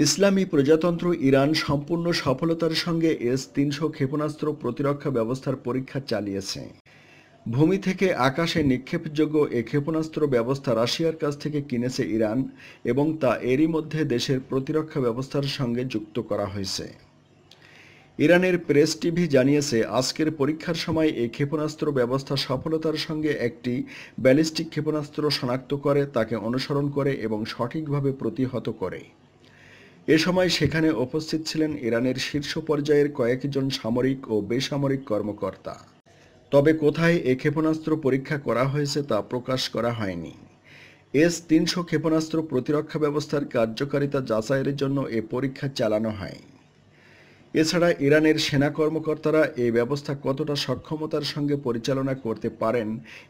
ইসলামী প্রজাতন্ত্র ইরান সম্পূর্ণ সফলতার সঙ্গে S-300 ক্ষেপণাস্ত্র প্রতিরক্ষা ব্যবস্থার পরীক্ষা চালিয়েছে। ভূমি থেকে আকাশে নিক্ষেপযোগ্য এ ক্ষেপণাস্ত্র ব্যবস্থা রাশিয়ার কাছ থেকে কিনেছে ইরান এবং তা এরই মধ্যে দেশের প্রতিরক্ষা ব্যবস্থার সঙ্গে যুক্ত করা হয়েছে। ইরানের প্রেস টিভি জানিয়েছে, আজকের পরীক্ষার সময় এই ক্ষেপণাস্ত্র ব্যবস্থা সফলতার সঙ্গে একটি ব্যালিস্টিক ক্ষেপণাস্ত্র শনাক্ত করে, তাকে অনুসরণ করে এবং সঠিকভাবে প্রতিহত করে। এ সময় সেখানে উপস্থিত ছিলেন ইরানের শীর্ষ পর্যায়ের কয়েকজন সামরিক ও বেসামরিক কর্মকর্তা। তবে কোথায় এ ক্ষেপণাস্ত্র পরীক্ষা করা হয়েছে তা প্রকাশ করা হয়নি। S-300 ক্ষেপণাস্ত্র প্রতিরক্ষা ব্যবস্থার কার্যকারিতা যাচাইয়ের জন্য এ পরীক্ষা চালানো হয়। এছাড়া ইরানের সেনা কর্মকর্তারা এই ব্যবস্থা কতটা সক্ষমতার সঙ্গে পরিচালনা করতে পারেন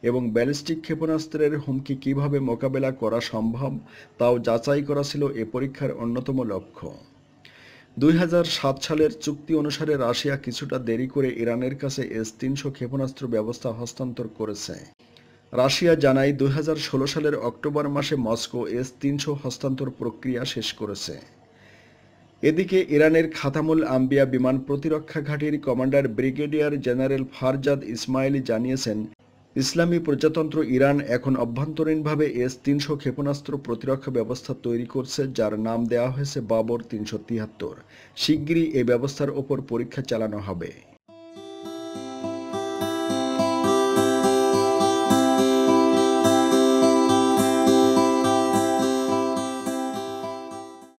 এবং ব্যালিস্টিক ক্ষেপণাস্ত্রের হুমকি কিভাবে মোকাবেলা করা সম্ভব তাও যাচাই করা ছিল এ পরীক্ষার অন্যতম লক্ষ্য। 2007 সালের চুক্তি অনুসারে রাশিয়া কিছুটা দেরি করে ইরানের কাছে S-300 ক্ষেপণাস্ত্র ব্যবস্থা হস্তান্তর করেছে। রাশিয়া জানায় 2016 সালের অক্টোবর মাসে মস্কো S-300 হস্তান্তর প্রক্রিয়া শেষ করেছে। এদিকে ইরানের খাতামুল আম্বিয়া বিমান প্রতিরক্ষা ঘাঁটির commander brigadier general Farzad Esmaili জানিয়েছেন, ইসলামী প্রজাতন্ত্র ইরান এখন অভ্যন্তরীণভাবে S-300 ক্ষেপণাস্ত্র প্রতিরক্ষা ব্যবস্থা তৈরি করছে, যার নাম দেওয়া হয়েছে বাবর 373। শিগগিরই এই ব্যবস্থার ওপর পরীক্ষা চালানো হবে।